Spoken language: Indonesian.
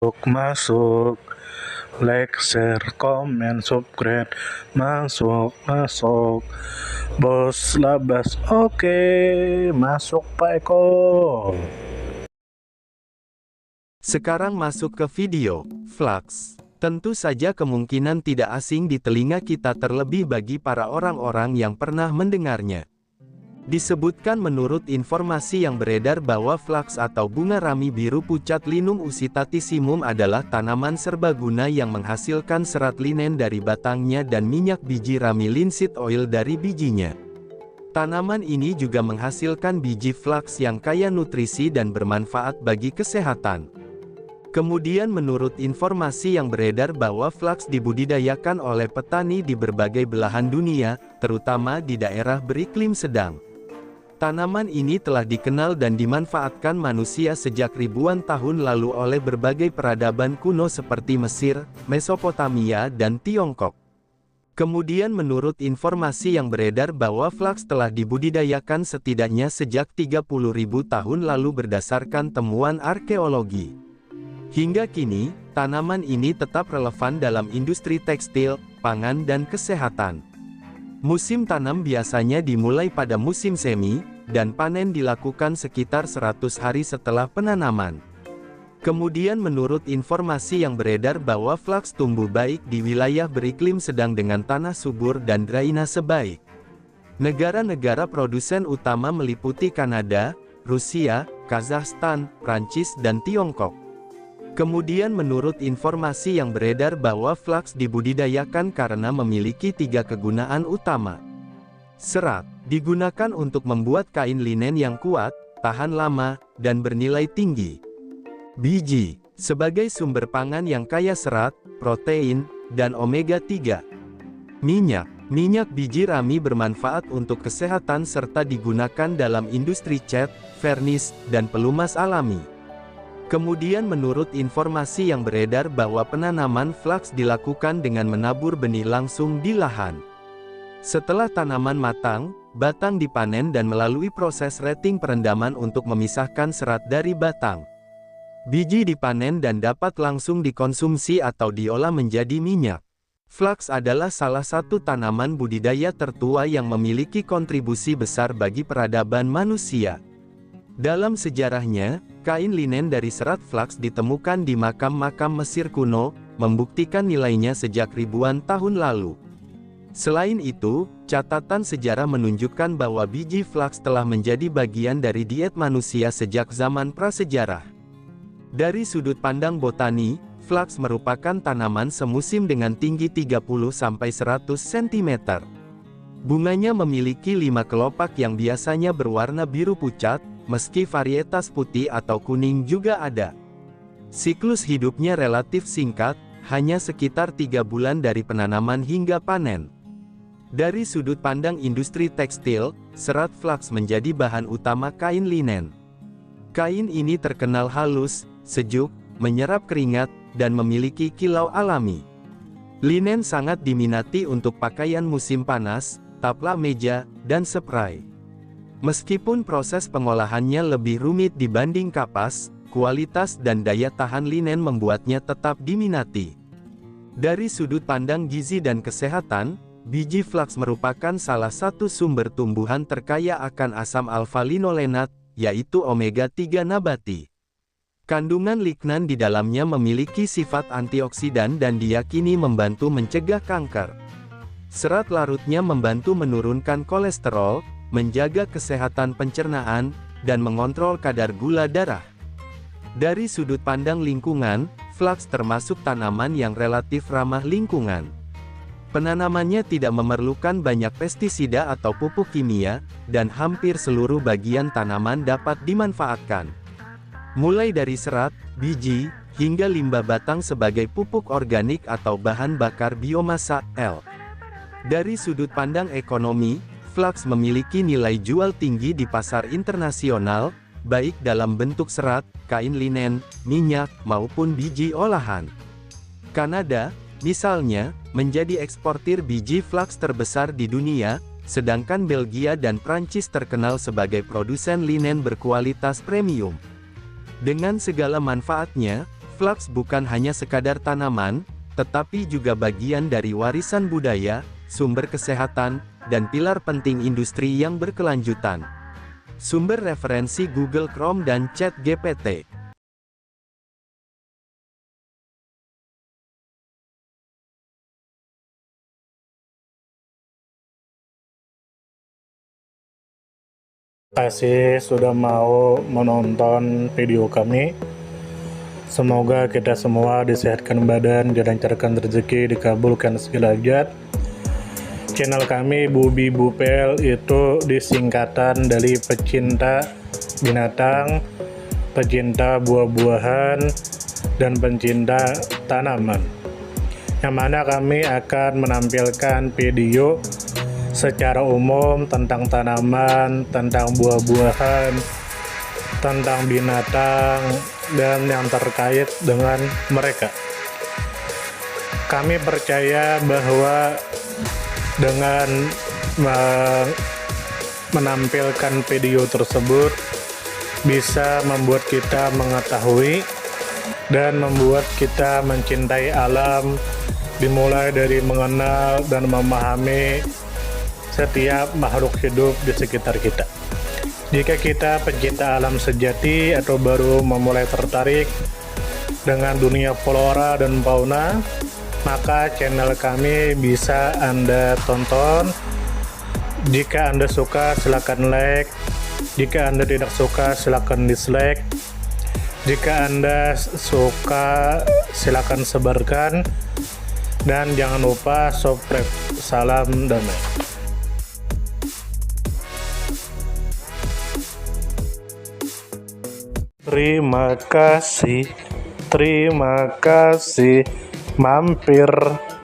Masuk, like, share, comment, subscribe, masuk, bos labas, oke, masuk Pak Eko. Sekarang masuk ke video, Flux. Tentu saja kemungkinan tidak asing di telinga kita terlebih bagi para orang-orang yang pernah mendengarnya. Disebutkan menurut informasi yang beredar bahwa flux atau bunga rami biru pucat Linum usitatissimum adalah tanaman serbaguna yang menghasilkan serat linen dari batangnya dan minyak biji rami linseed oil dari bijinya. Tanaman ini juga menghasilkan biji flux yang kaya nutrisi dan bermanfaat bagi kesehatan. Kemudian menurut informasi yang beredar bahwa flux dibudidayakan oleh petani di berbagai belahan dunia, terutama di daerah beriklim sedang. Tanaman ini telah dikenal dan dimanfaatkan manusia sejak ribuan tahun lalu oleh berbagai peradaban kuno seperti Mesir, Mesopotamia dan Tiongkok. Kemudian menurut informasi yang beredar bahwa flux telah dibudidayakan setidaknya sejak 30.000 tahun lalu berdasarkan temuan arkeologi. Hingga kini, tanaman ini tetap relevan dalam industri tekstil, pangan dan kesehatan. Musim tanam biasanya dimulai pada musim semi, dan panen dilakukan sekitar 100 hari setelah penanaman. Kemudian menurut informasi yang beredar bahwa flux tumbuh baik di wilayah beriklim sedang dengan tanah subur dan drainase baik. Negara-negara produsen utama meliputi Kanada, Rusia, Kazakhstan, Prancis dan Tiongkok. Kemudian menurut informasi yang beredar bahwa flux dibudidayakan karena memiliki 3 kegunaan utama. Serat, digunakan untuk membuat kain linen yang kuat, tahan lama, dan bernilai tinggi. Biji, sebagai sumber pangan yang kaya serat, protein, dan omega-3. Minyak biji rami bermanfaat untuk kesehatan serta digunakan dalam industri cat, vernis, dan pelumas alami. Kemudian menurut informasi yang beredar bahwa penanaman flux dilakukan dengan menabur benih langsung di lahan. Setelah tanaman matang, batang dipanen dan melalui proses retting perendaman untuk memisahkan serat dari batang. Biji dipanen dan dapat langsung dikonsumsi atau diolah menjadi minyak. Flux adalah salah satu tanaman budidaya tertua yang memiliki kontribusi besar bagi peradaban manusia. Dalam sejarahnya, kain linen dari serat flux ditemukan di makam-makam Mesir kuno, membuktikan nilainya sejak ribuan tahun lalu. Selain itu, catatan sejarah menunjukkan bahwa biji flux telah menjadi bagian dari diet manusia sejak zaman prasejarah. Dari sudut pandang botani, flux merupakan tanaman semusim dengan tinggi 30–100 cm. Bunganya memiliki 5 kelopak yang biasanya berwarna biru pucat, meski varietas putih atau kuning juga ada. Siklus hidupnya relatif singkat, hanya sekitar 3 bulan dari penanaman hingga panen. Dari sudut pandang industri tekstil, serat flux menjadi bahan utama kain linen. Kain ini terkenal halus, sejuk, menyerap keringat, dan memiliki kilau alami. Linen sangat diminati untuk pakaian musim panas, taplak meja, dan spray. Meskipun proses pengolahannya lebih rumit dibanding kapas, kualitas dan daya tahan linen membuatnya tetap diminati. Dari sudut pandang gizi dan kesehatan, biji flux merupakan salah satu sumber tumbuhan terkaya akan asam alfa-linolenat, yaitu omega-3 nabati. Kandungan lignan di dalamnya memiliki sifat antioksidan dan diyakini membantu mencegah kanker. Serat larutnya membantu menurunkan kolesterol, menjaga kesehatan pencernaan, dan mengontrol kadar gula darah. Dari sudut pandang lingkungan, flux termasuk tanaman yang relatif ramah lingkungan. Penanamannya tidak memerlukan banyak pestisida atau pupuk kimia, dan hampir seluruh bagian tanaman dapat dimanfaatkan. Mulai dari serat, biji, hingga limbah batang sebagai pupuk organik atau bahan bakar biomasa, L. Dari sudut pandang ekonomi, flux memiliki nilai jual tinggi di pasar internasional, baik dalam bentuk serat, kain linen, minyak, maupun biji olahan. Kanada, misalnya, menjadi eksportir biji flux terbesar di dunia, sedangkan Belgia dan Prancis terkenal sebagai produsen linen berkualitas premium. Dengan segala manfaatnya, Flux bukan hanya sekadar tanaman, tetapi juga bagian dari warisan budaya, sumber kesehatan, dan pilar penting industri yang berkelanjutan. Sumber referensi Google Chrome dan ChatGPT. Terima kasih sudah mau menonton video kami. Semoga kita semua disehatkan badan, dilancarkan rezeki, dikabulkan segala hajat. Channel kami Bubi Bupel itu disingkatan dari pecinta binatang, pecinta buah-buahan, dan pencinta tanaman. Yang mana kami akan menampilkan video secara umum tentang tanaman, tentang buah-buahan, tentang binatang, dan yang terkait dengan mereka. Kami percaya bahwa dengan menampilkan video tersebut bisa membuat kita mengetahui dan membuat kita mencintai alam, dimulai dari mengenal dan memahami setiap makhluk hidup di sekitar kita. Jika kita pencinta alam sejati atau baru memulai tertarik dengan dunia flora dan fauna, maka channel kami bisa Anda tonton. Jika Anda suka, silakan like. Jika Anda tidak suka, silakan dislike. Jika Anda suka, silakan sebarkan. Dan jangan lupa subscribe. Salam damai. Terima kasih mampir.